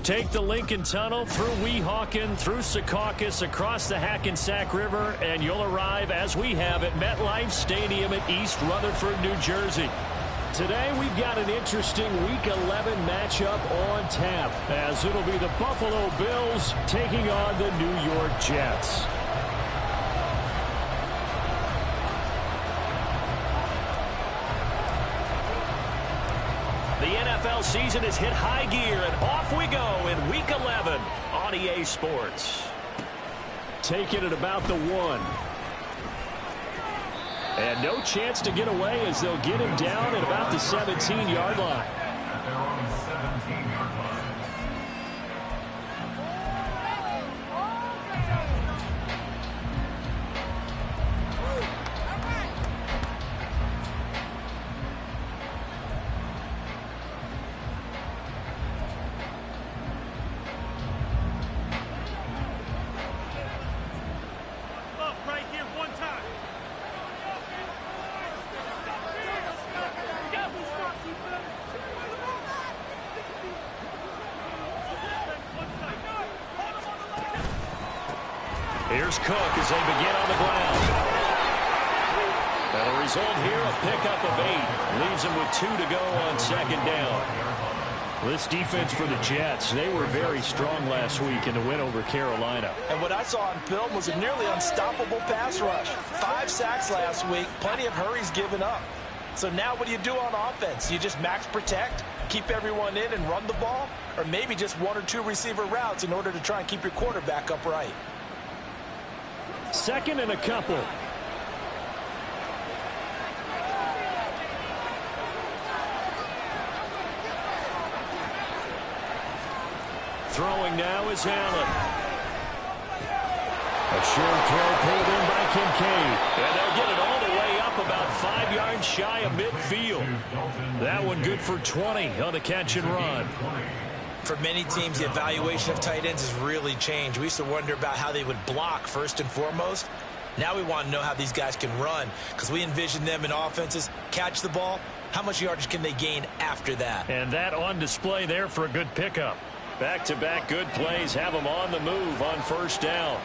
Take the Lincoln Tunnel through Weehawken, through Secaucus, across the Hackensack River, and you'll arrive, as we have, at MetLife Stadium at East Rutherford, New Jersey. Today, we've got an interesting Week 11 matchup on tap, as it'll be the Buffalo Bills taking on the New York Jets. The NFL season has hit high gear, and off we go in Week 11 on EA Sports. Take it at about the 1. And no chance to get away as they'll get him down at about the 17-yard line. Here's Cook as they begin on the ground. And a result here, a pickup of 8. Leaves him with 2 to go on second down. This defense for the Jets, they were very strong last week in the win over Carolina. And what I saw on film was a nearly unstoppable pass rush. 5 sacks last week, plenty of hurries given up. So now what do you do on offense? You just max protect, keep everyone in and run the ball? Or maybe just 1 or 2 receiver routes in order to try and keep your quarterback upright? Second and a couple. Throwing now is Allen. A short throw pulled in by Kincaid. And they'll get it all the way up about 5 yards shy of midfield. That one good for 20 on the catch and run. For many teams, the evaluation of tight ends has really changed. We used to wonder about how they would block first and foremost. Now we want to know how these guys can run, because we envision them in offenses catch the ball. How much yardage can they gain after that? And that on display there for a good pickup. Back-to-back good plays have them on the move on first down.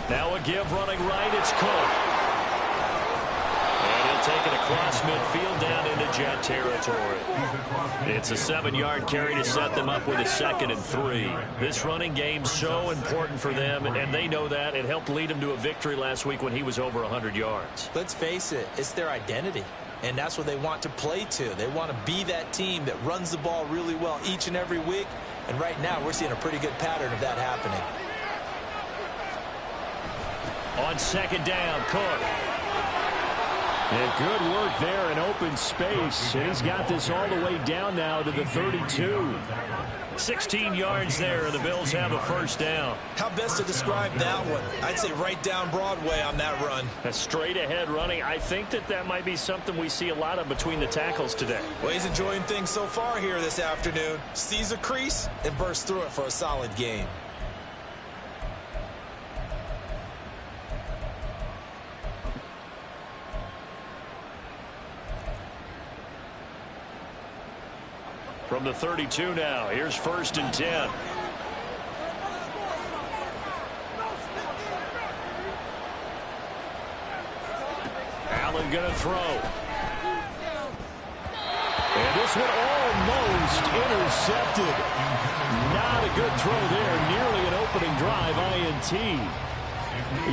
Now a give running right, it's Cook. And he'll take it across midfield down into Jet territory. It's a 7-yard carry to set them up with a 2nd and 3. This running game's so important for them, and they know that. It helped lead them to a victory last week when he was over 100 yards. Let's face it, it's their identity. And that's what they want to play to. They want to be that team that runs the ball really well each and every week. And right now, we're seeing a pretty good pattern of that happening. On second down, Cook. And good work there in open space. And he's got this all the way down now to the 32. 16 yards there, and the Bills have a first down. How best to describe that one? I'd say right down Broadway on that run. A straight-ahead running. I think that might be something we see a lot of between the tackles today. Well, he's enjoying things so far here this afternoon. Sees a crease and bursts through it for a solid game. From the 32 now, here's 1st and 10. Allen going to throw. And this one almost intercepted. Not a good throw there. Nearly an opening drive INT.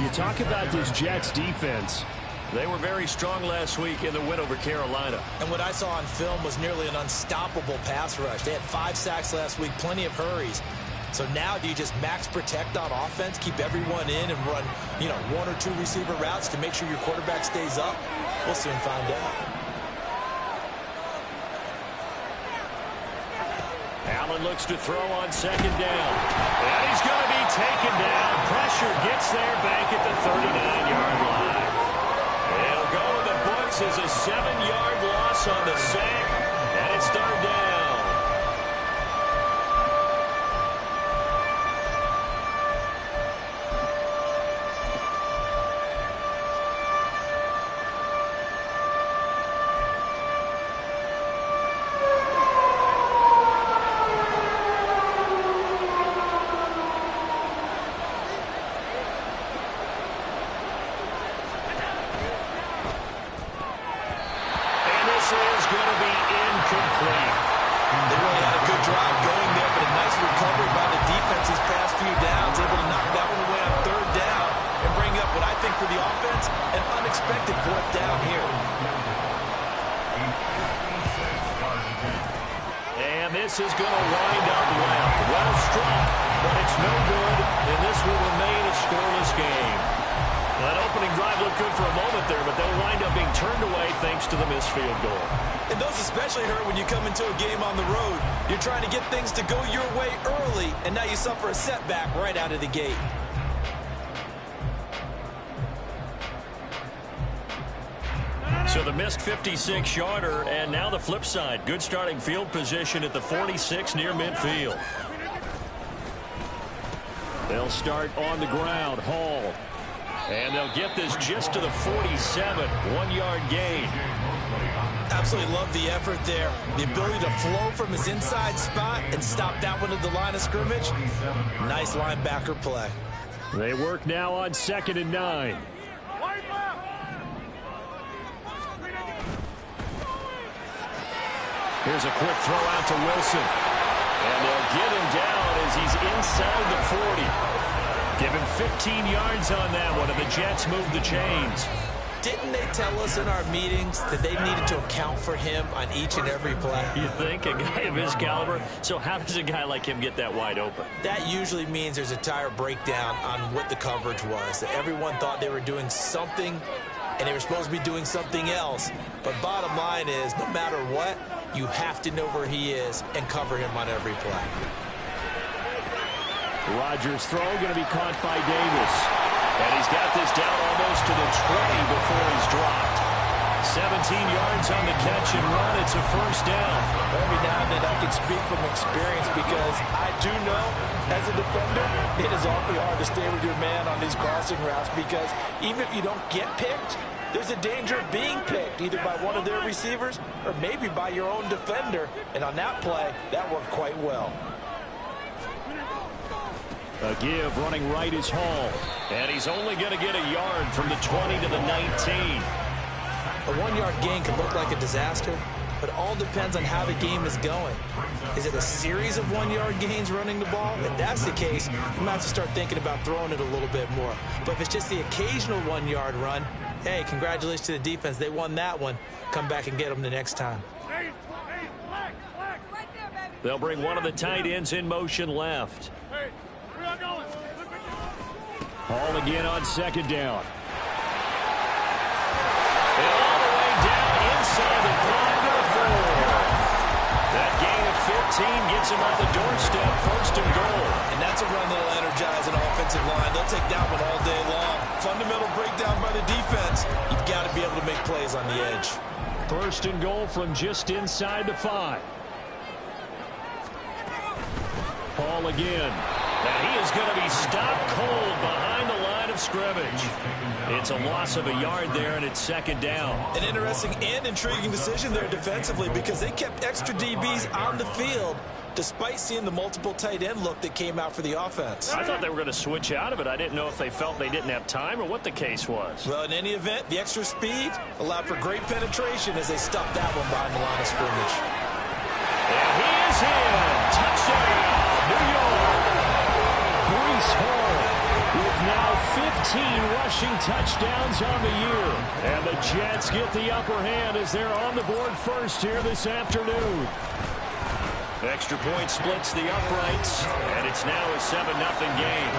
You talk about this Jets defense. They were very strong last week in the win over Carolina. And what I saw on film was nearly an unstoppable pass rush. They had 5 sacks last week, plenty of hurries. So now do you just max protect on offense, keep everyone in and run, 1 or 2 receiver routes to make sure your quarterback stays up? We'll soon find out. Allen looks to throw on second down. And he's going to be taken down. Pressure gets there back at the 39-yard line. They'll go to the books as a 7-yard loss on the sack, and it's 3rd down. expected fourth down here. And this is going to wind up left. Well struck, but it's no good, and this will remain a scoreless game. That opening drive looked good for a moment there, but they'll wind up being turned away thanks to the missed field goal. And those especially hurt when you come into a game on the road. You're trying to get things to go your way early, and now you suffer a setback right out of the gate. So the missed 56-yarder, and now the flip side. Good starting field position at the 46 near midfield. They'll start on the ground. Hall. And they'll get this just to the 47. 1-yard gain. Absolutely love the effort there. The ability to flow from his inside spot and stop that one at the line of scrimmage. Nice linebacker play. They work now on 2nd and 9. Here's a quick throw out to Wilson. And they'll get him down as he's inside the 40. Give him 15 yards on that one, and the Jets move the chains. Didn't they tell us in our meetings that they needed to account for him on each and every play? You think? A guy of his caliber? So how does a guy like him get that wide open? That usually means there's a tire breakdown on what the coverage was. That everyone thought they were doing something, and they were supposed to be doing something else. But bottom line is, no matter what, you have to know where he is and cover him on every play. Rodgers' throw going to be caught by Davis. And he's got this down almost to the 20 before he's dropped. 17 yards on the catch and run. It's a first down. Every now and then I can speak from experience because I do know as a defender it is awfully hard to stay with your man on these crossing routes because even if you don't get picked, there's a danger of being picked either by one of their receivers or maybe by your own defender. And on that play, that worked quite well. A give running right is Hall. And he's only going to get a yard from the 20 to the 19. A 1-yard gain can look like a disaster, but it all depends on how the game is going. Is it a series of 1-yard gains running the ball? If that's the case, you might have to start thinking about throwing it a little bit more. But if it's just the occasional 1-yard run, hey, congratulations to the defense. They won that one. Come back and get them the next time. They'll bring one of the tight ends in motion left. Hall again on 2nd down. And all the way down inside the 5-4. That gain of 15 gets him on the doorstep, 1st and goal. And that's a run that'll energize an offensive line. They'll take that one all day long. Fundamental breakdown by the defense. You've got to be able to make plays on the edge. 1st and goal from just inside the 5. Hall again. And he is going to be stopped cold behind the line of scrimmage. It's a loss of a yard there, and it's 2nd down. An interesting and intriguing decision there defensively because they kept extra DBs on the field despite seeing the multiple tight end look that came out for the offense. I thought they were going to switch out of it. I didn't know if they felt they didn't have time or what the case was. Well, in any event, the extra speed allowed for great penetration as they stuffed that one behind the line of scrimmage. And he is in. Touchdown, New York. Breece Hall with now 15 rushing touchdowns on the year. And the Jets get the upper hand as they're on the board first here this afternoon. Extra point splits the uprights, and it's now a 7-0 game.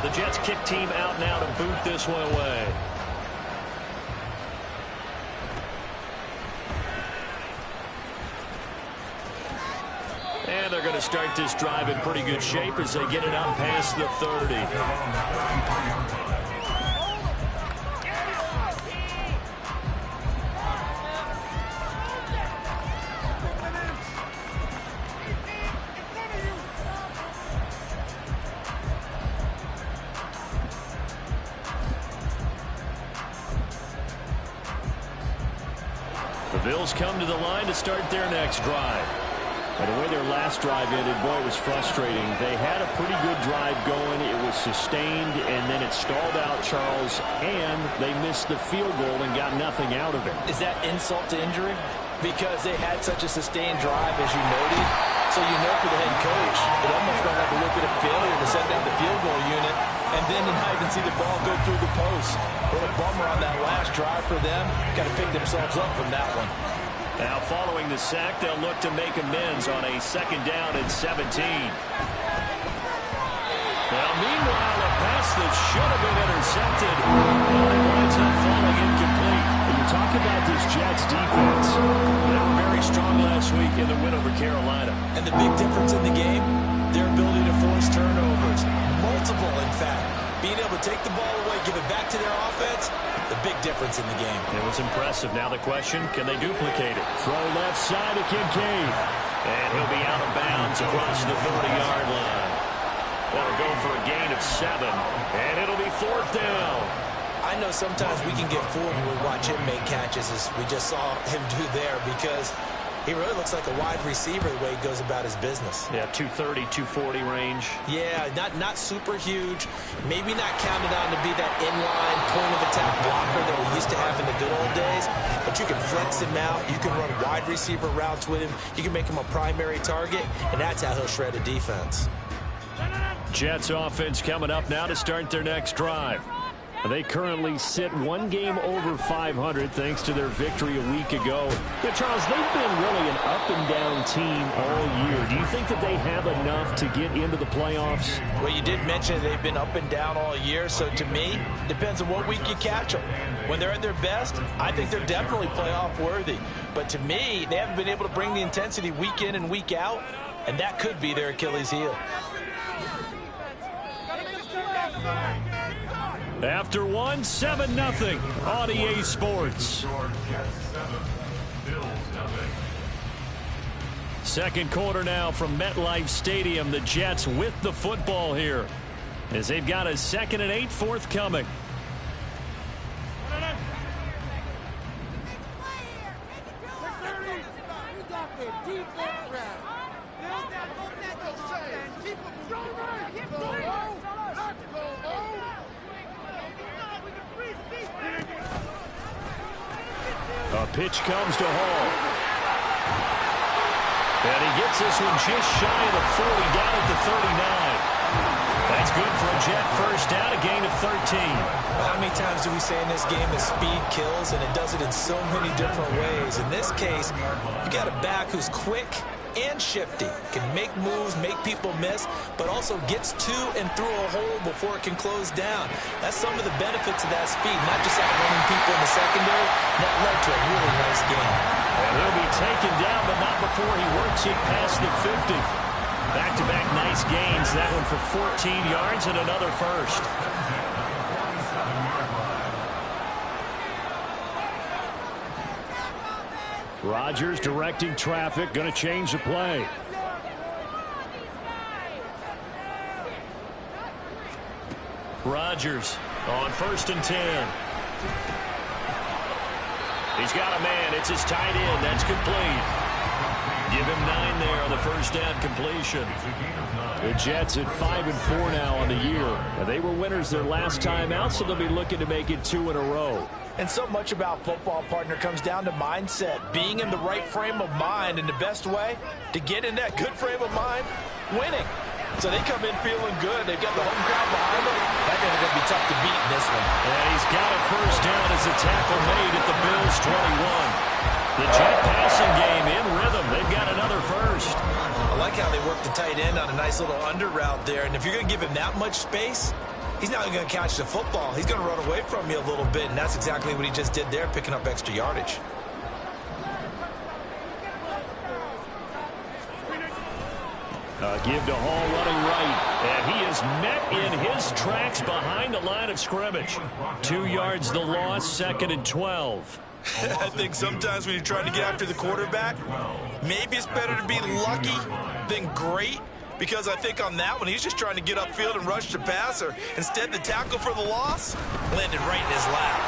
The Jets kick team out now to boot this one away. And they're going to start this drive in pretty good shape as they get it out past the 30. The Bills come to the line to start their next drive. And the way their last drive ended, boy, it was frustrating. They had a pretty good drive going. It was sustained, and then it stalled out, Charles, and they missed the field goal and got nothing out of it. Is that insult to injury? Because they had such a sustained drive, as you noted. So you know for the head coach, it almost felt like a little bit of failure to send down the field goal unit, and then not even see the ball go through the post. What a bummer on that last drive for them. Got to pick themselves up from that one. Now following the sack, they'll look to make amends on a 2nd down and 17. Now meanwhile, a pass that should have been intercepted. Well, it winds up falling incomplete. When you talk about this Jets defense, they were very strong last week in the win over Carolina. And the big difference in the game, their ability to force turnovers. Multiple, in fact. Being able to take the ball away, give it back to their offense, the big difference in the game. It was impressive. Now the question, can they duplicate it? Throw left side to Kincaid. And he'll be out of bounds across the 30-yard line. That'll go for a gain of 7. And it'll be 4th down. I know sometimes we can get fooled when we watch him make catches, as we just saw him do there, because he really looks like a wide receiver the way he goes about his business. Yeah, 230, 240 range. Yeah, not super huge. Maybe not counted on to be that inline point-of-attack blocker that we used to have in the good old days. But you can flex him out. You can run wide receiver routes with him. You can make him a primary target, and that's how he'll shred a defense. Jets offense coming up now to start their next drive. They currently sit 1 game over 500 thanks to their victory a week ago. But Charles, they've been really an up-and-down team all year. Do you think that they have enough to get into the playoffs? Well, you did mention they've been up and down all year, so to me, depends on what week you catch them. When they're at their best, I think they're definitely playoff worthy. But to me, they haven't been able to bring the intensity week in and week out, and that could be their Achilles heel. After 1, 7-0 on EA Sports. Second quarter now from MetLife Stadium. The Jets with the football here as they've got a 2nd and 8 forthcoming. A pitch comes to Hall. And he gets this one just shy of the 40, down at the 39. That's good for a Jet first down, a gain of 13. How many times do we say in this game that speed kills, and it does it in so many different ways? In this case, you got a back who's quick and shifty, can make moves, make people miss, but also gets to and through a hole before it can close down. That's some of the benefits of that speed, not just outrunning people in the secondary. That led to a really nice game. And he'll be taken down, but not before he works it past the 50. Back-to-back nice gains. That one for 14 yards and another first. Rodgers directing traffic, going to change the play. Rodgers on 1st and 10. He's got a man. It's his tight end. That's complete. Give him 9 there on the first down completion. The Jets at 5-4 now on the year. And they were winners their last time out, so they'll be looking to make it 2 in a row. And so much about football, partner, comes down to mindset. Being in the right frame of mind, and the best way to get in that good frame of mind, winning. So they come in feeling good. They've got the home crowd behind them. That's going to be tough to beat in this one. And he's got a first down as a tackle made at the Bills' 21. The Jet passing game in rhythm. They've got another first. I like how they work the tight end on a nice little under route there. And if you're going to give him that much space, he's not going to catch the football. He's going to run away from you a little bit, and that's exactly what he just did there, picking up extra yardage. Give to Hall running right, and he is met in his tracks behind the line of scrimmage. 2 yards the loss, 2nd and 12. I think sometimes when you're trying to get after the quarterback, maybe it's better to be lucky than great. Because I think on that one, he's just trying to get upfield and rush the passer. Instead, the tackle for the loss landed right in his lap.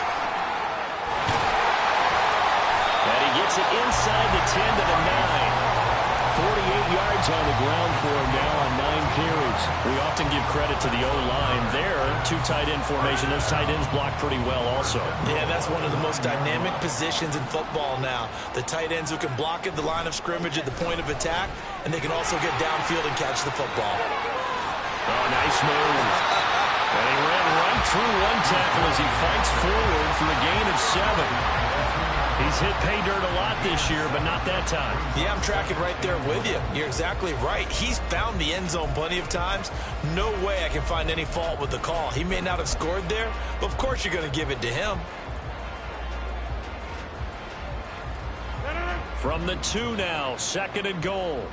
And he gets it inside the 10 to the 9. 48 yards on the ground for him now on 9 carries. We often give credit to the O-line there. 2 tight end formation. Those tight ends block pretty well also. Yeah, that's one of the most dynamic positions in football now. The tight ends who can block at the line of scrimmage at the point of attack, and they can also get downfield and catch the football. Oh, nice move. And he ran right through one tackle as he fights forward for a gain of 7. He's hit pay dirt a lot this year, but not that time. Yeah, I'm tracking right there with you. You're exactly right. He's found the end zone plenty of times. No way I can find any fault with the call. He may not have scored there, but of course you're going to give it to him. From the 2 now, 2nd and goal.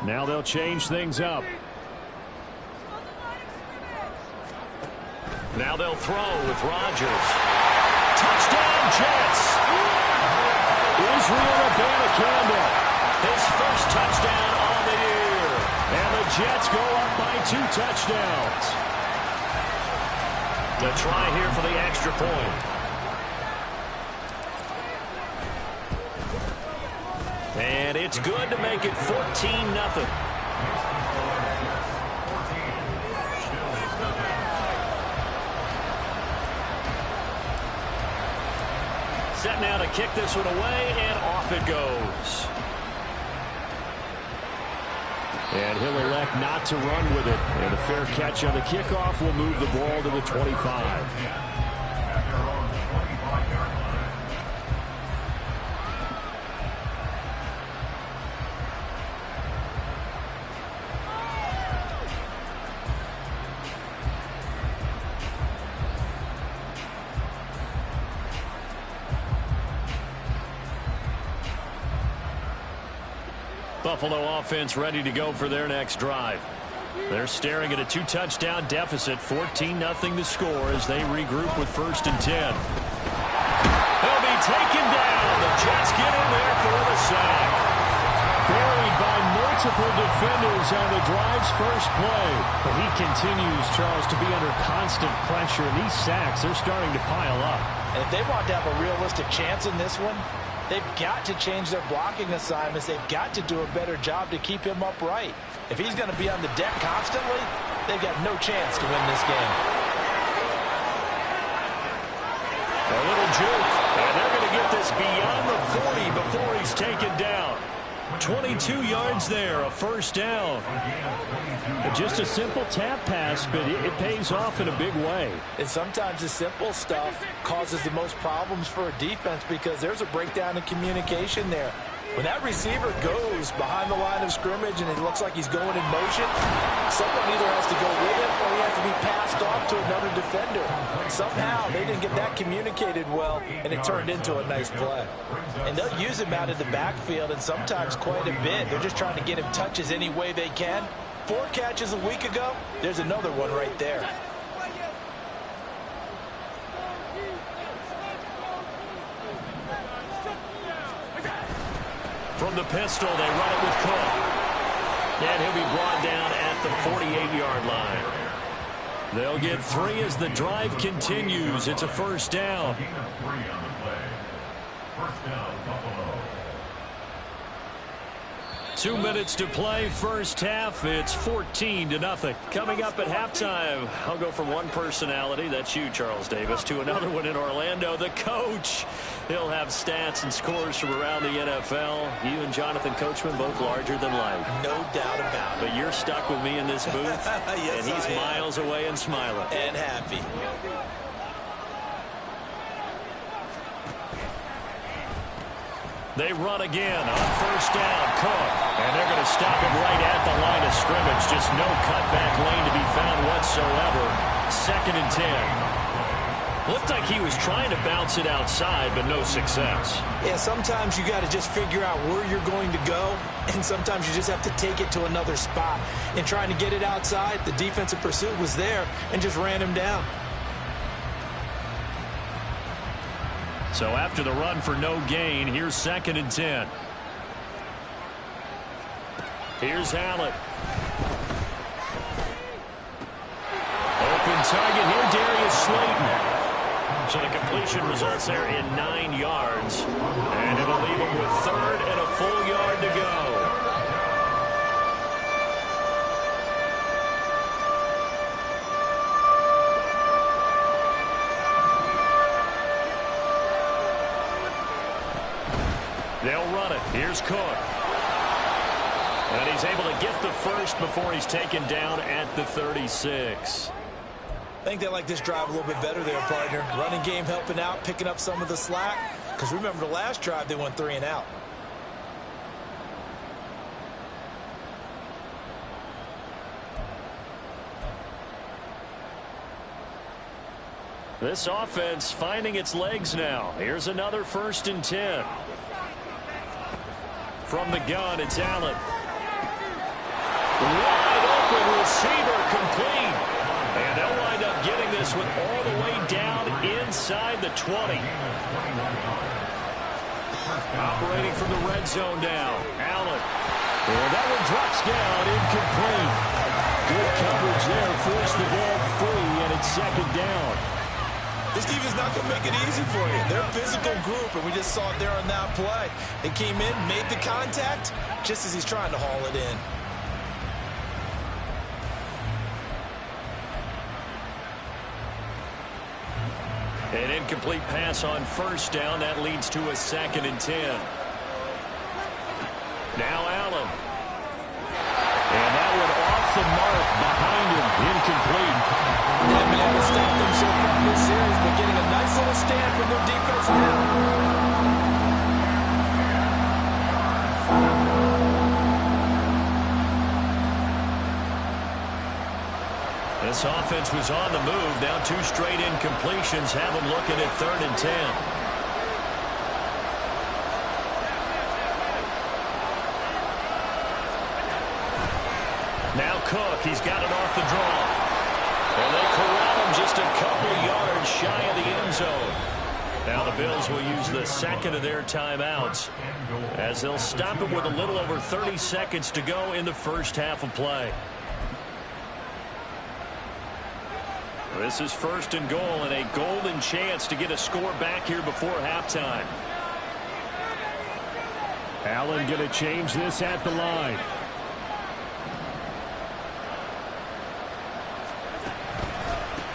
Now they'll change things up. Now they'll throw with Rodgers. Touchdown, Jets! Israel Abanikanda, his first touchdown on the year. And the Jets go up by 2 touchdowns. The try here for the extra point. And it's good to make it 14-0. Set now to kick this one away, and off it goes. And he'll elect not to run with it. And a fair catch on the kickoff will move the ball to the 25. Buffalo offense ready to go for their next drive. They're staring at a 2-touchdown deficit, 14-0 to score as they regroup with 1st and 10. He'll be taken down. The Jets get in there for the sack. Buried by multiple defenders on the drive's first play. But he continues, Charles, to be under constant pressure. And these sacks, they're starting to pile up. And if they want to have a realistic chance in this one, they've got to change their blocking assignments. They've got to do a better job to keep him upright. If he's going to be on the deck constantly, they've got no chance to win this game. A little juke, and they're going to get this beyond the 40 before he's taken down. 22 yards there, a 1st down. Just a simple tap pass, but it pays off in a big way. And sometimes the simple stuff causes the most problems for a defense because there's a breakdown in communication there. When that receiver goes behind the line of scrimmage and it looks like he's going in motion, someone either has to go with him or he has to be passed off to another defender. Somehow they didn't get that communicated well, and it turned into a nice play. And they'll use him out of the backfield, and sometimes quite a bit. They're just trying to get him touches any way they can. 4 catches a week ago, there's another one right there. From the pistol, they run it with Cook. And he'll be brought down at the 48-yard line. They'll get 3 as the drive continues. It's a 1st down. 2 minutes to play, first half. It's 14-0. Coming up at halftime, I'll go from one personality, that's you, Charles Davis, to another one in Orlando, the coach. He'll have stats and scores from around the NFL. You and Jonathan Coachman, both larger than life. No doubt about it. But you're stuck with me in this booth, yes, and he's miles away and smiling. And happy. They run again on 1st down, Cook. And they're going to stop him right at the line of scrimmage. Just no cutback lane to be found whatsoever. 2nd and 10. Looked like he was trying to bounce it outside, but no success. Yeah, sometimes you got to just figure out where you're going to go, and sometimes you just have to take it to another spot. And trying to get it outside, the defensive pursuit was there and just ran him down. So after the run for no gain, here's 2nd and 10. Here's Hallett. Open target here, Darius Slayton. So the completion results there in 9 yards. And it'll leave him with 3rd and a full yard to go. They'll run it. Here's Cook. And he's able to get the first before he's taken down at the 36. I think they like this drive a little bit better there, partner. Running game helping out, picking up some of the slack. Because remember the last drive, they went 3 and out. This offense finding its legs now. Here's another 1st and 10. From the gun, it's Allen. Wide open receiver complete. And they'll wind up getting this one all the way down inside the 20. Operating from the red zone now. Allen. And that one drops down, incomplete. Good coverage there. Forced the ball free, and it's 2nd down. This defense is not going to make it easy for you. They're a physical group, and we just saw it there on that play. They came in, made the contact, just as he's trying to haul it in. An incomplete pass on 1st down. That leads to a 2nd and 10. Now Allen. And that one off the mark behind him. Incomplete. They haven't been able to stop them so far in this series, but getting a nice little stand from their defense now. This offense was on the move. Now 2 straight incompletions have them looking at 3rd and 10. Now Cook, he's got it off the draw. And they corral him just a couple yards shy of the end zone. Now the Bills will use the 2nd of their timeouts as they'll stop it with a little over 30 seconds to go in the first half of play. This is 1st and goal and a golden chance to get a score back here before halftime. Allen going to change this at the line.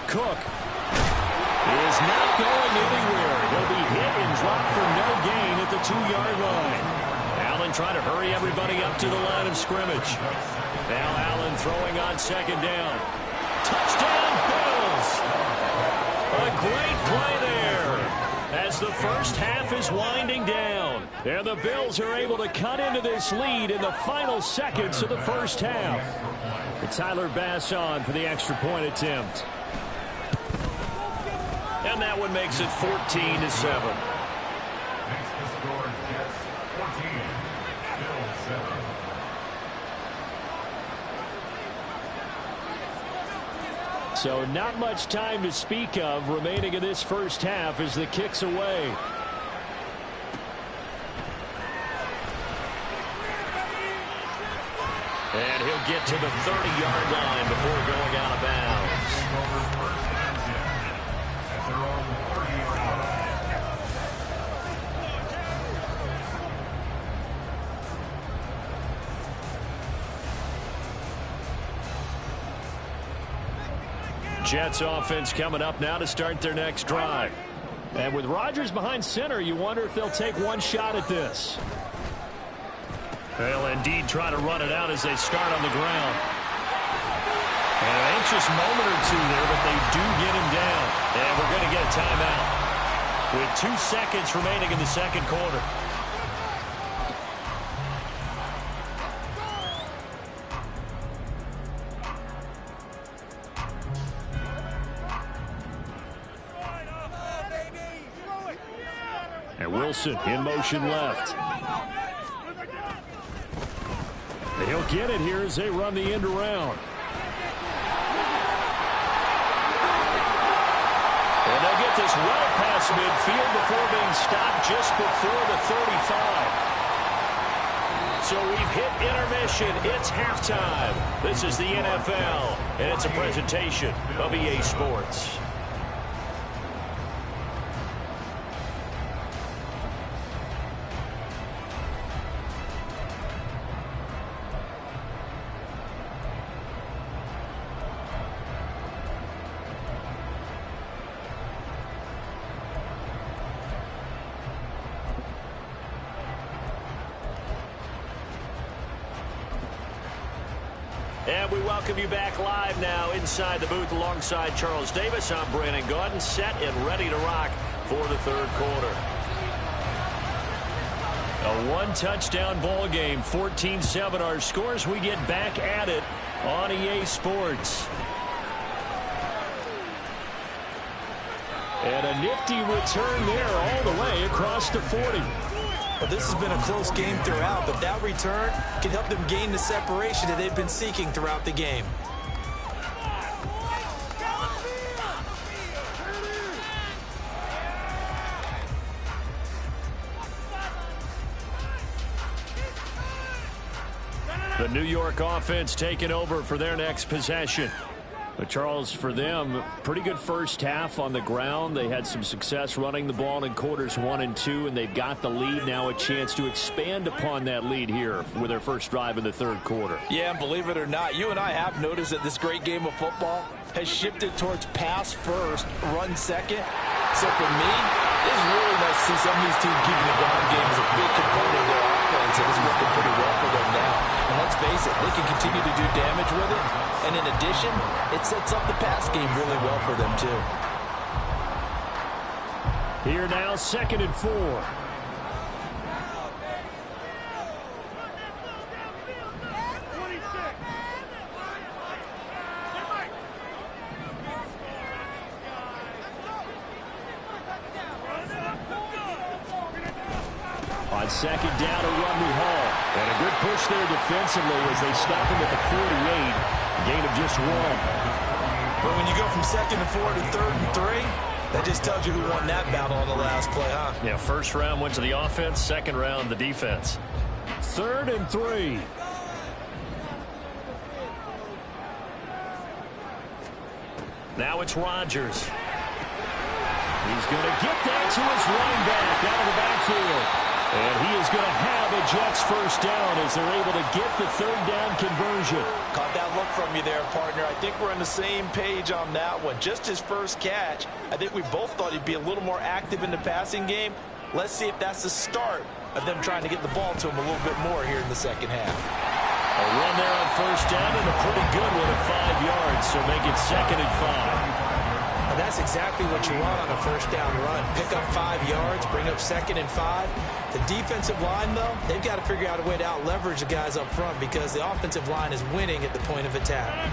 Cook is not going anywhere. He'll be hit and dropped for no gain at the 2-yard line. Allen trying to hurry everybody up to the line of scrimmage. Now Allen throwing on 2nd down. Touchdown Bills! A great play there as the first half is winding down. And the Bills are able to cut into this lead in the final seconds of the first half. And Tyler Bass on for the extra point attempt. And that one makes it 14-7. So not much time to speak of remaining in this first half as the kick's away. And he'll get to the 30-yard line before going out of bounds. Jets offense coming up now to start their next drive. And with Rodgers behind center, you wonder if they'll take one shot at this. They'll indeed try to run it out as they start on the ground. And an anxious moment or two there, but they do get him down. And we're going to get a timeout with 2 seconds remaining in the second quarter. And Wilson in motion left. He'll get it here as they run the end around. And they'll get this well past midfield before being stopped just before the 35. So we've hit intermission. It's halftime. This is the NFL, and it's a presentation of EA Sports. And we welcome you back live now inside the booth alongside Charles Davis. I'm Brandon Gaudin, set and ready to rock for the third quarter. A one-touchdown ball game, 14-7 our scores. We get back at it on EA Sports. And a nifty return there all the way across the 40. Well, this has been a close game throughout, but that return can help them gain the separation that they've been seeking throughout the game. The New York offense taking over for their next possession. But Charles, for them, pretty good first half on the ground. They had some success running the ball in quarters 1 and 2, and they've got the lead now, a chance to expand upon that lead here with their first drive in the third quarter. Yeah, and believe it or not, you and I have noticed that this great game of football has shifted towards pass first, run second. So for me, it's really nice to see some of these teams keeping the ground game as a big component of their offense, and it's working pretty well for them now. And let's face it, they can continue to do damage with it. And in addition, it sets up the pass game really well for them, too. Here now, 2nd and 4. On 2nd down, a run with Hall. And a good push there defensively as they stop him at the 48. Gain of just 1. But when you go from 2nd and 4 to 3rd and 3, that just tells you who won that battle on the last play, huh? Yeah, first round went to the offense, second round the defense. 3rd and 3. Now it's Rodgers. He's going to get that to his running back out of the backfield. And he is going to have a Jets first down as they're able to get the 3rd down conversion. Caught that look from you there, partner. I think we're on the same page on that one. Just his first catch, I think we both thought he'd be a little more active in the passing game. Let's see if that's the start of them trying to get the ball to him a little bit more here in the second half. A run there on first down and a pretty good one at 5 yards, so make it 2nd and 5. And that's exactly what you want on a first down run. Pick up 5 yards, bring up 2nd and 5. The defensive line, though, they've got to figure out a way to out-leverage the guys up front because the offensive line is winning at the point of attack.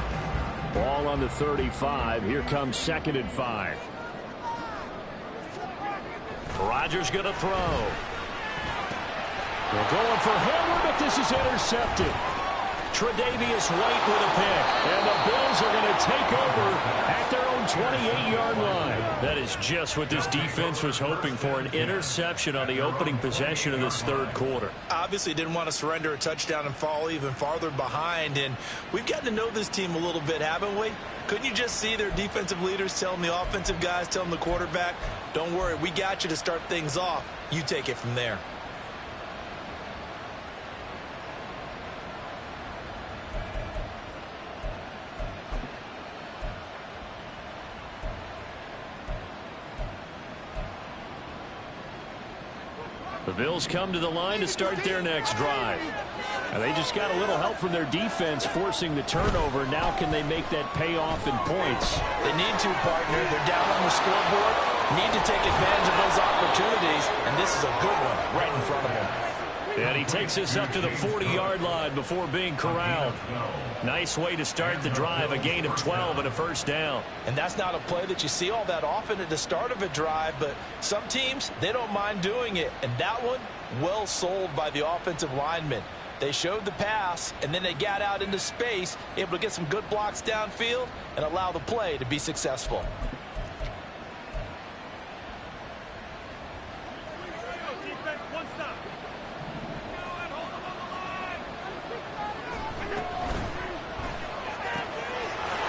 Ball on the 35. Here comes 2nd and 5. Rodgers going to throw. They're going for Hayward, but this is intercepted. Tre'Davious White with a pick. And the Bills are going to take over at their own 28-yard line. That is just what this defense was hoping for, an interception on the opening possession of this third quarter. Obviously didn't want to surrender a touchdown and fall even farther behind. And we've gotten to know this team a little bit, haven't we? Couldn't you just see their defensive leaders telling the offensive guys, telling the quarterback, don't worry, we got you to start things off. You take it from there. The Bills come to the line to start their next drive. And they just got a little help from their defense forcing the turnover. Now can they make that pay off in points? They need to, partner. They're down on the scoreboard. Need to take advantage of those opportunities. And this is a good one right in front of them. And he takes us up to the 40-yard line before being corralled. Nice way to start the drive, a gain of 12 and a first down. And that's not a play that you see all that often at the start of a drive, but some teams, they don't mind doing it. And that one, well sold by the offensive linemen. They showed the pass, and then they got out into space, able to get some good blocks downfield and allow the play to be successful.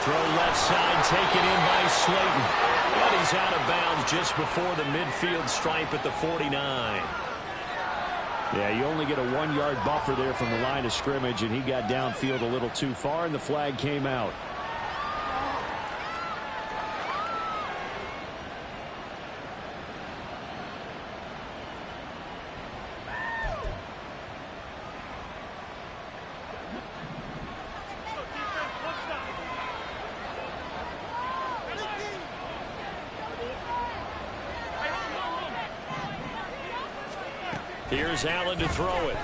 Throw left side, taken in by Slayton. But he's out of bounds just before the midfield stripe at the 49. Yeah, you only get a 1-yard buffer there from the line of scrimmage, and he got downfield a little too far, and the flag came out. Here's Allen to throw it.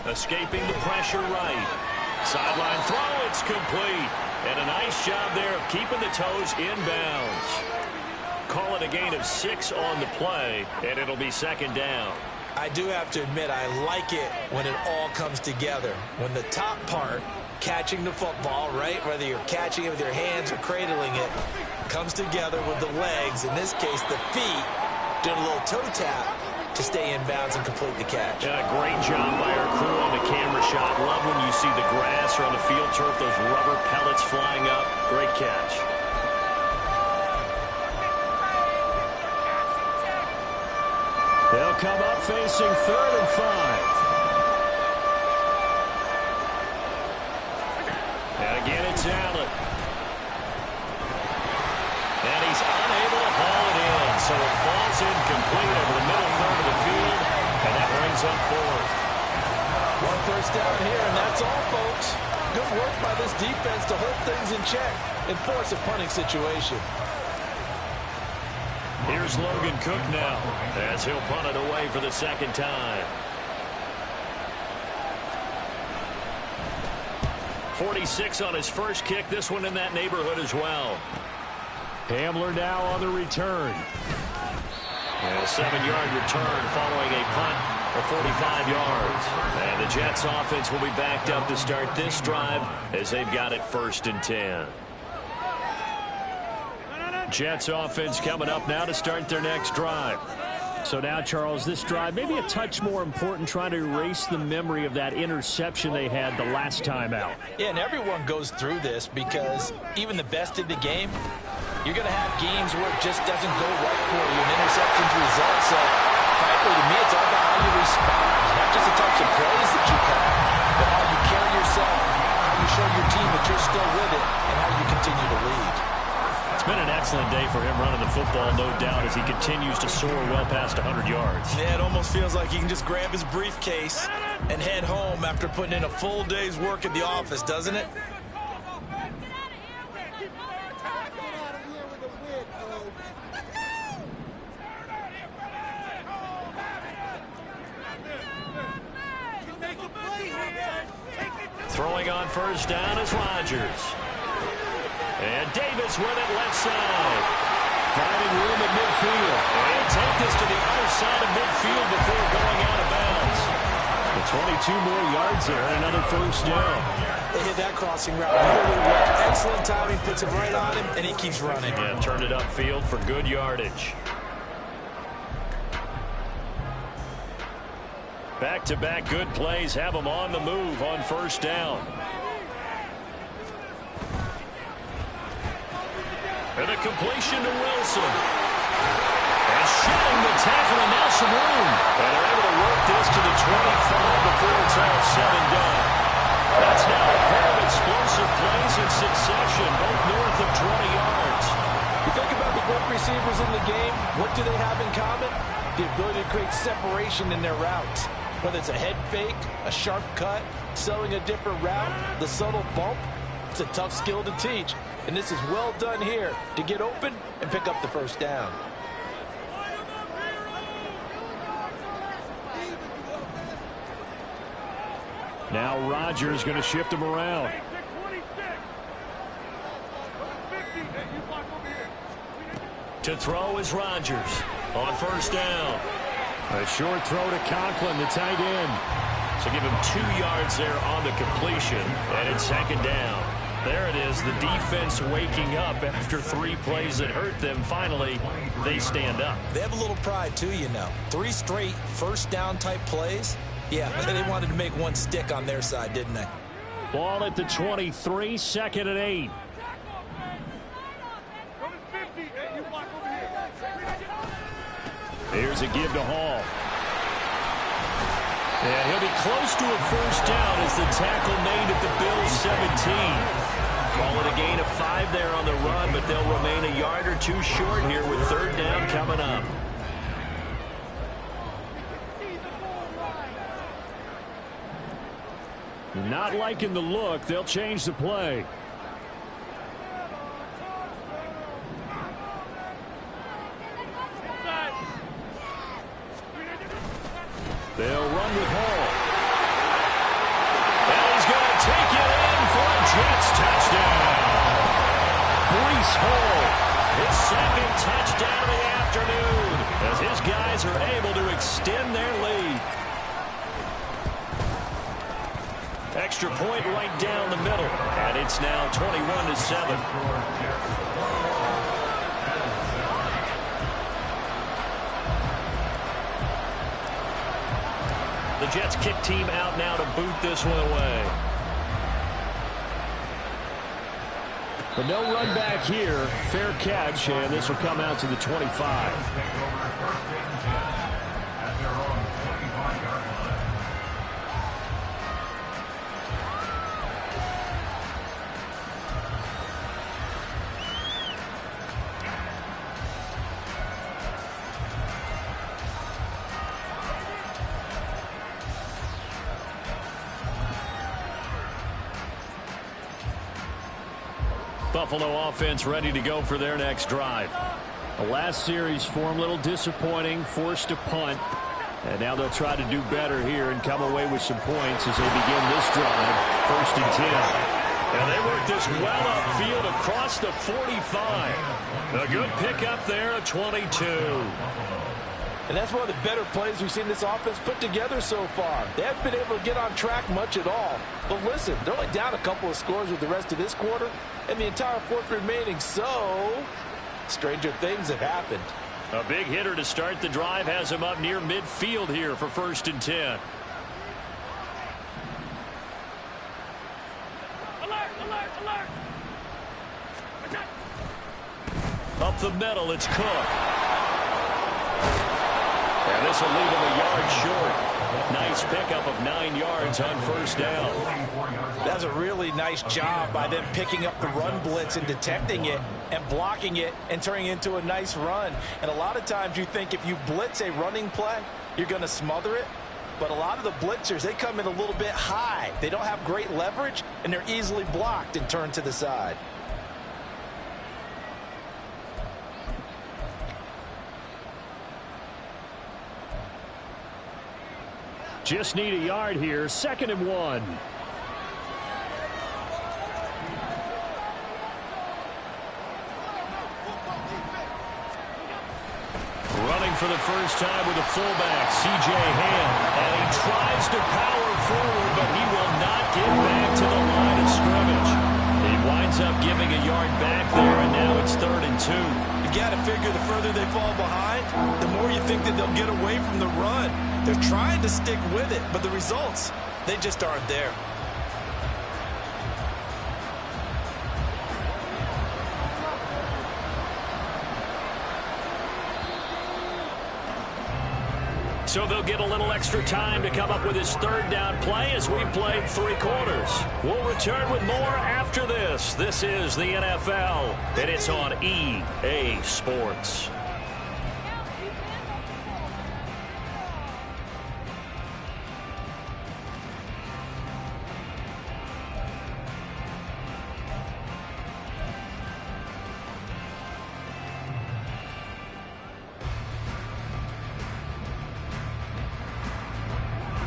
Escaping the pressure right. Sideline throw, it's complete. And a nice job there of keeping the toes inbounds. Call it a gain of 6 on the play, and it'll be second down. I do have to admit, I like it when it all comes together. When the top part, catching the football, right, whether you're catching it with your hands or cradling it, comes together with the legs, in this case the feet, doing a little toe tap to stay in bounds and complete the catch. And a great job by our crew on the camera shot. Love when you see the grass or on the field turf, those rubber pellets flying up. Great catch. They'll come up facing 3rd and 5. And again, it's Allen. And he's unable to haul it in, so it falls incomplete over the middle third of the field, and that brings up 4th. 1 first down here, and that's all, folks. Good work by this defense to hold things in check and force a punting situation. Here's Logan Cook now, as he'll punt it away for the second time. 46 on his first kick, this one in that neighborhood as well. Hamler now on the return. And a 7-yard return following a punt of 45 yards. And the Jets offense will be backed up to start this drive as they've got it 1st and 10. Jets offense coming up now to start their next drive. So now, Charles, this drive maybe a touch more important, trying to erase the memory of that interception they had the last time out. Yeah, and everyone goes through this because even the best in the game, you're going to have games where it just doesn't go right for you, and interceptions result. So, frankly, to me, it's all about how you respond, not just the types of plays that you call, but how you carry yourself, how you show your team that you're still with it, and how you continue to lead. It's been an excellent day for him running the football, no doubt, as he continues to soar well past 100 yards. Yeah, it almost feels like he can just grab his briefcase and head home after putting in a full day's work at the office, doesn't it? Throwing on first down is Rodgers. And Davis with it left side. Finding room at midfield. And take this to the other side of midfield before going out of bounds. The 22 more yards there and another first down. They hit that crossing route really well. Excellent timing, puts it right on him, and he keeps running. Yeah, turned it upfield for good yardage. Back-to-back good plays have them on the move on first down. And a completion to Wilson. And shedding the tackle, and now some room. And they're able to work this to the 25 before it's all said and done. That's now a pair of explosive plays in succession, both north of 20 yards. You think about the great receivers in the game, what do they have in common? The ability to create separation in their routes. Whether it's a head fake, a sharp cut, selling a different route, the subtle bump, it's a tough skill to teach. And this is well done here to get open and pick up the first down. Now Rodgers going to shift him around. To throw is Rodgers on first down. A short throw to Conklin, the tight end. So give him 2 yards there on the completion, and it's second down. There it is, the defense waking up after 3 plays that hurt them. Finally, they stand up. They have a little pride, too, you know. 3 straight first down type plays. Yeah, they wanted to make one stick on their side, didn't they? Ball at the 23, 2nd and 8. Here's a give to Hall. And he'll be close to a first down as the tackle made at the Bills' 17. Call it a gain of 5 there on the run, but they'll remain a yard or 2 short here with third down coming up. Not liking the look. They'll change the play. They'll run with Hall. And he's going to take it in for a Jets touchdown. Breece Hall, his second touchdown of the afternoon, as his guys are able to extend their lead. Extra point right down the middle, and it's now 21-7. The Jets kick team out now to boot this one away. But no run back here. Fair catch, and this will come out to the 25. Buffalo offense ready to go for their next drive. The last series for them a little disappointing, forced to punt. And now they'll try to do better here and come away with some points as they begin this drive. 1st and 10. And they work this well upfield across the 45. A good pickup there at 22. And that's one of the better plays we've seen this offense put together so far. They haven't been able to get on track much at all. But listen, they're only down a couple of scores with the rest of this quarter and the entire fourth remaining. So, stranger things have happened. A big hitter to start the drive has him up near midfield here for 1st and 10. Alert, alert, alert. Up the middle, it's Cook. And this will leave him a yard short. Nice pickup of 9 yards on 1st down. That's a really nice job by them picking up the run blitz and detecting it and blocking it and turning it into a nice run. And a lot of times you think if you blitz a running play, you're going to smother it. But a lot of the blitzers, they come in a little bit high. They don't have great leverage, and they're easily blocked and turned to the side. Just need a yard here. 2nd and 1. Running for the first time with a fullback, C.J. Ham. And he tries to power forward, but he will not get back to the line of scrimmage. He winds up giving a yard back there, and now it's 3rd and 2. You got to figure the further they fall behind, the more you think that they'll get away from the run. They're trying to stick with it, but the results, they just aren't there. So they'll get a little extra time to come up with his 3rd down play as we've played 3 quarters. We'll return with more after this. This is the NFL, and it's on EA Sports.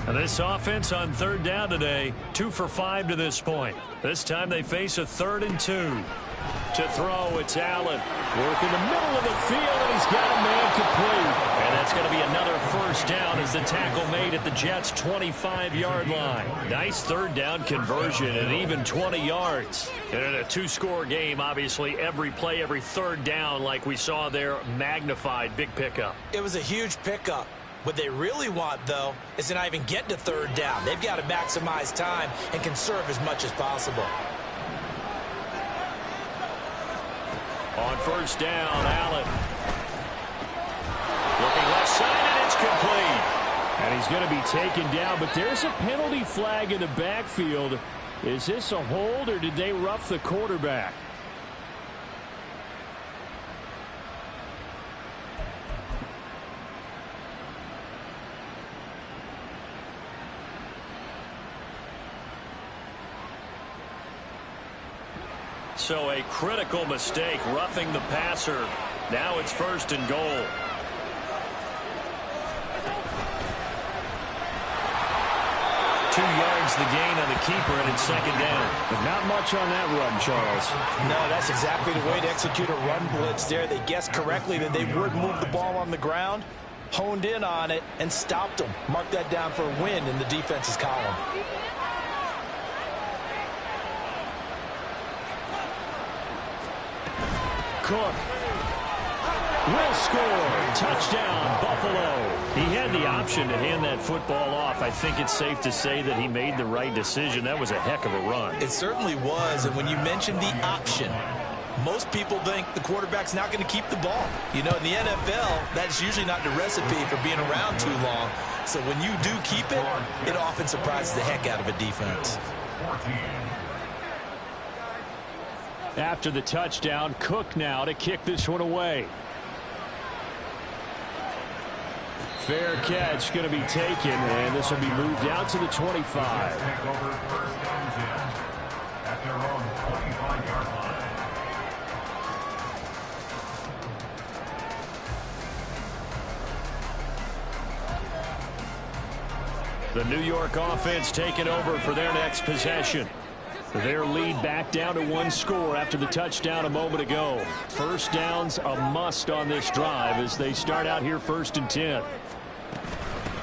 This offense on 3rd down today, 2 for 5 to this point. This time they face a 3rd and 2. To throw, it's Allen. Work in the middle of the field, and he's got a man complete. And that's going to be another 1st down as the tackle made at the Jets' 25-yard line. Nice 3rd down conversion and even 20 yards. And in a 2-score game, obviously, every play, every 3rd down, like we saw there, magnified. Big pickup. It was a huge pickup. What they really want, though, is to not even get to 3rd down. They've got to maximize time and conserve as much as possible. On 1st down, Allen. Looking left side, and it's complete. And he's going to be taken down, but there's a penalty flag in the backfield. Is this a hold, or did they rough the quarterback? So a critical mistake, roughing the passer. Now it's 1st and goal. yards the gain on the keeper, and it's second down. But not much on that run, Charles. No, that's exactly the way to execute a run blitz there. They guessed correctly that they would move the ball on the ground, honed in on it, and stopped them. Mark that down for a win in the defense's column. Cook will score. Touchdown, Buffalo. He had the option to hand that football off. I think it's safe to say that he made the right decision. That was a heck of a run. It certainly was, and when you mentioned the option, most people think the quarterback's not going to keep the ball. You know, in the NFL, that's usually not the recipe for being around too long. So when you do keep it, it often surprises the heck out of a defense. After the touchdown, Cook now to kick this one away. Fair catch going to be taken, and this will be moved out to the 25. The New York offense taking over for their next possession. Their lead back down to one score after the touchdown a moment ago. First down's a must on this drive as they start out here 1st and 10.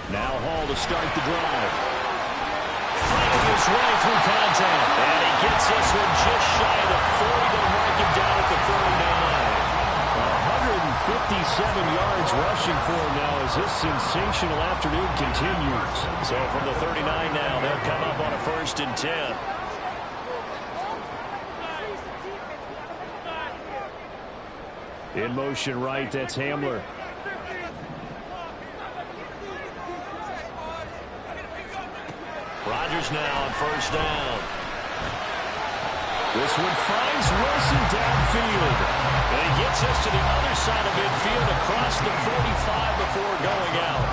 Now Hall to start the drive. Fighting his way through contact. And he gets this one just shy of the 40. They'll mark him down at the 49. 157 yards rushing for him now as this sensational afternoon continues. So from the 39 now, they'll come up on a 1st and 10. In motion right, that's Hamler. Rodgers now on 1st down. This one finds Wilson downfield. And he gets us to the other side of midfield across the 45 before going out.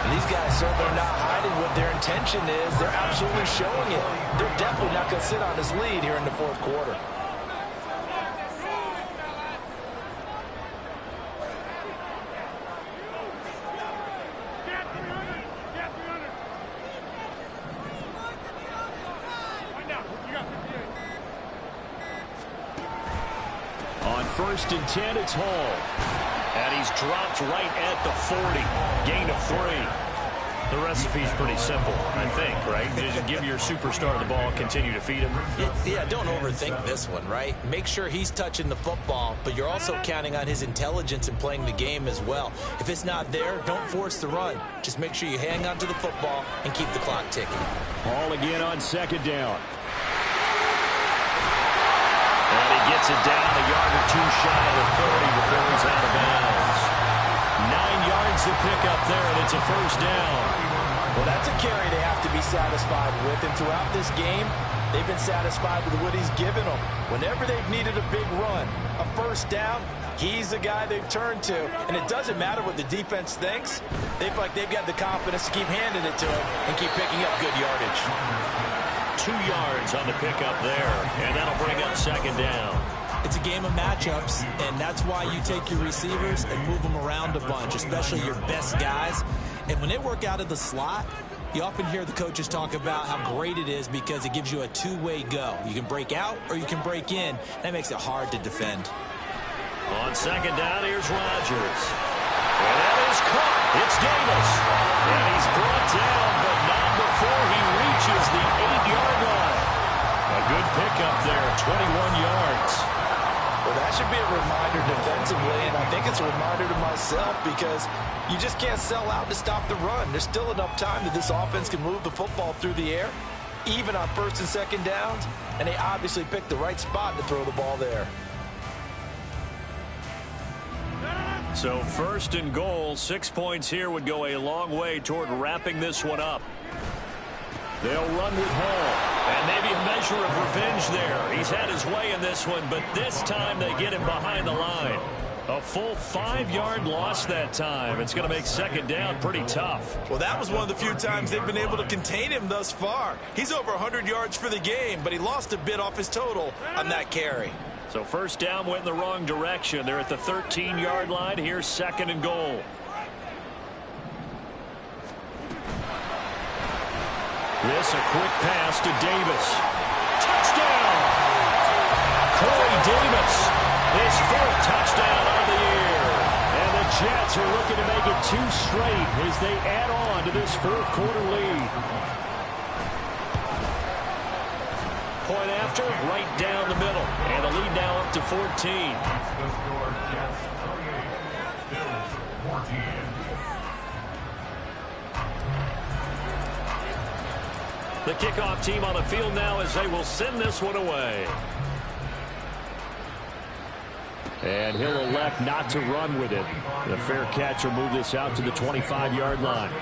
And these guys certainly not hiding what their intention is. They're absolutely showing it. They're definitely not going to sit on this lead here in the 4th quarter. On 1st and 10, it's Hall. And he's dropped right at the 40. Gain of 3. The recipe's pretty simple, I think, right? Just give your superstar the ball, continue to feed him. Yeah, don't overthink this one, right? Make sure he's touching the football, but you're also counting on his intelligence in playing the game as well. If it's not there, don't force the run. Just make sure you hang on to the football and keep the clock ticking. Hall again on 2nd down. And he gets it down a yard or two shy of the 30 before he's out of bounds. 9 yards to pick up there, and it's a 1st down. Well, that's a carry they have to be satisfied with, and throughout this game, they've been satisfied with what he's given them. Whenever they've needed a big run, a 1st down, he's the guy they've turned to. And it doesn't matter what the defense thinks. They feel like they've got the confidence to keep handing it to him and keep picking up good yardage. 2 yards on the pickup there, and that'll bring up 2nd down. It's a game of matchups, and that's why you take your receivers and move them around a bunch, especially your best guys. And when they work out of the slot, you often hear the coaches talk about how great it is because it gives you a two-way go. You can break out or you can break in. That makes it hard to defend. On 2nd down, here's Rodgers. And that is caught. It's Davis. And he's brought down, but not before he reaches the 8-yard line. A good pickup there, 21 yards. Well, that should be a reminder defensively, and I think it's a reminder to myself because you just can't sell out to stop the run. There's still enough time that this offense can move the football through the air, even on 1st and 2nd downs, and they obviously picked the right spot to throw the ball there. So 1st and goal, 6 points here would go a long way toward wrapping this one up. They'll run with Hall, and maybe a measure of revenge there. He's had his way in this one, but this time they get him behind the line. A full 5-yard loss that time. It's going to make 2nd down pretty tough. Well, that was one of the few times they've been able to contain him thus far. He's over 100 yards for the game, but he lost a bit off his total on that carry. So 1st down went in the wrong direction. They're at the 13-yard line. Here's 2nd and goal. This a quick pass to Davis. Touchdown! Corey Davis, his 4th touchdown of the year. And the Jets are looking to make it 2 straight as they add on to this 4th quarter lead. Point after, right down the middle. And the lead now up to 14. The kickoff team on the field now as they will send this one away. And he'll elect not to run with it. The fair catch will move this out to the 25-yard line.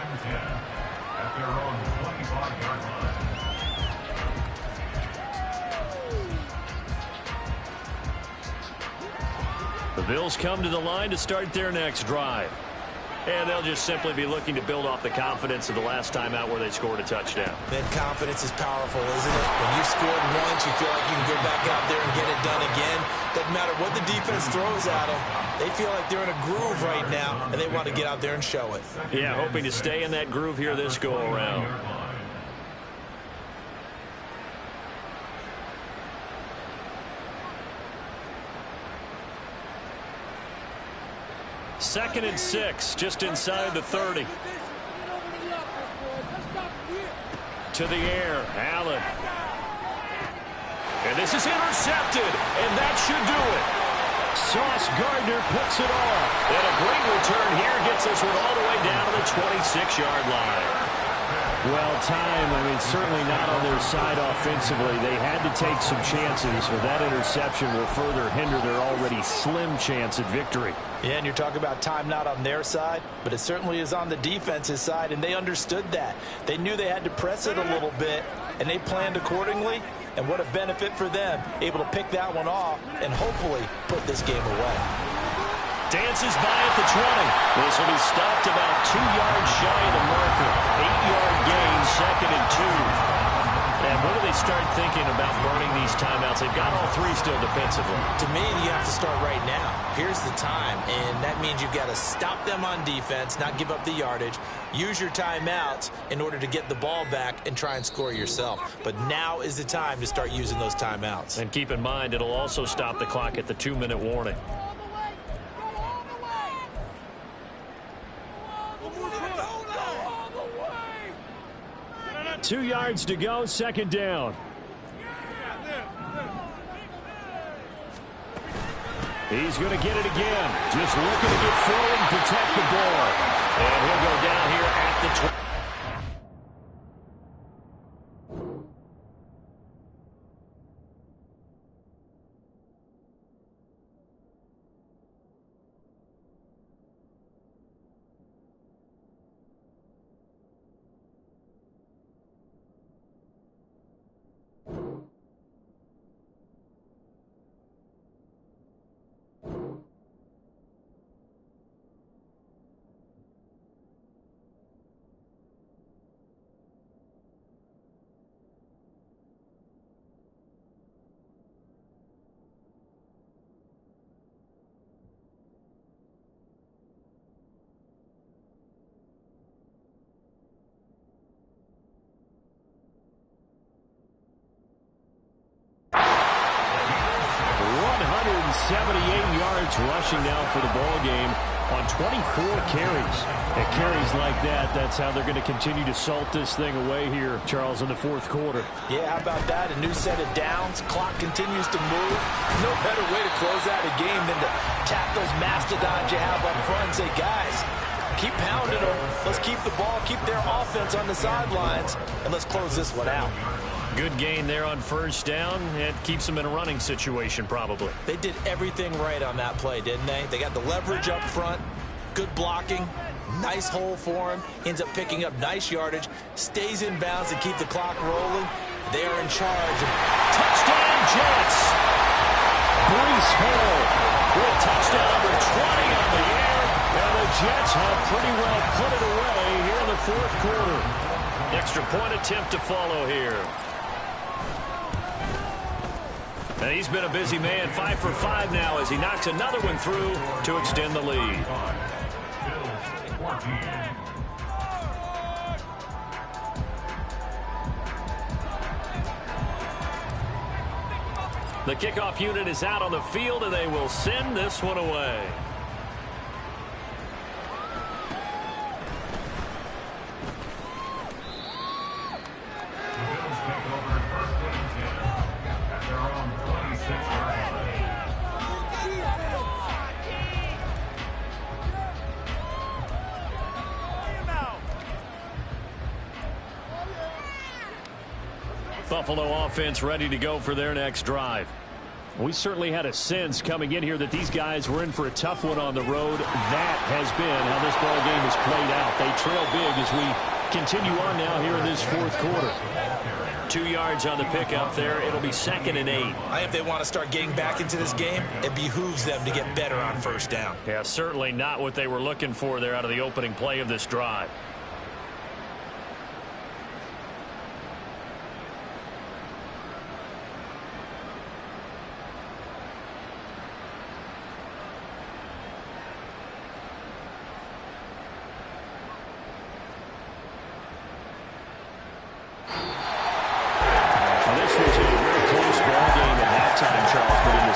The Bills come to the line to start their next drive. And they'll just simply be looking to build off the confidence of the last time out where they scored a touchdown. That confidence is powerful, isn't it? When you scored once, you feel like you can go back out there and get it done again. Doesn't matter what the defense throws at them. They feel like they're in a groove right now, and they want to get out there and show it. Yeah, hoping to stay in that groove here this go-around. Second and 6, just inside the 30. To the air, Allen. And this is intercepted, and that should do it. Sauce Gardner puts it off. And a great return here gets this one all the way down to the 26-yard line. Well, time, certainly not on their side offensively. They had to take some chances, but that interception will further hinder their already slim chance at victory. Yeah, and you're talking about time not on their side, but it certainly is on the defense's side, and they understood that. They knew they had to press it a little bit, and they planned accordingly, and what a benefit for them, able to pick that one off and hopefully put this game away. Dances by at the 20. This will be stopped about 2 yards shy of the marker. 8-yard gain, 2nd and 2. And when do they start thinking about burning these timeouts? They've got all 3 still defensively. To me, you have to start right now. Here's the time, and that means you've got to stop them on defense, not give up the yardage, use your timeouts in order to get the ball back and try and score yourself. But now is the time to start using those timeouts. And keep in mind, it'll also stop the clock at the 2-minute warning. 2 yards to go, 2nd down. He's going to get it again. Just looking to get forward and protect the ball. And he'll go down here at the 20. Rushing now for the ball game on 24 carries. And carries like that, that's how they're going to continue to salt this thing away here, Charles, in the 4th quarter. Yeah, how about that? A new set of downs. Clock continues to move. No better way to close out a game than to tap those mastodons you have up front and say, guys, keep pounding them. Let's keep the ball, keep their offense on the sidelines, and let's close this one out. Good gain there on 1st down. It keeps them in a running situation, probably. They did everything right on that play, didn't they? They got the leverage up front, good blocking, nice hole for him, ends up picking up nice yardage, stays in bounds to keep the clock rolling. They are in charge. Touchdown, Jets! Breece Hall with touchdown number 20 on the air. And the Jets have pretty well put it away here in the 4th quarter. Extra point attempt to follow here. And he's been a busy man, 5 for 5 now as he knocks another one through to extend the lead. The kickoff unit is out on the field, and they will send this one away. Buffalo offense ready to go for their next drive. We certainly had a sense coming in here that these guys were in for a tough one on the road. That has been how this ball game has played out. They trail big as we continue on now here in this fourth quarter. 2 yards on the pickup there. It'll be 2nd and 8. I think if they want to start getting back into this game, it behooves them to get better on first down. Yeah, certainly not what they were looking for there out of the opening play of this drive.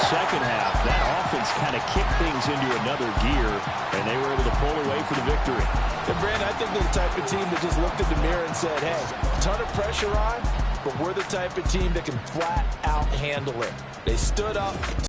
Second half, that offense kind of kicked things into another gear, and they were able to pull away for the victory. And Brandon, I think they're the type of team that just looked in the mirror and said, hey, ton of pressure on, but we're the type of team that can flat out handle it. They stood up.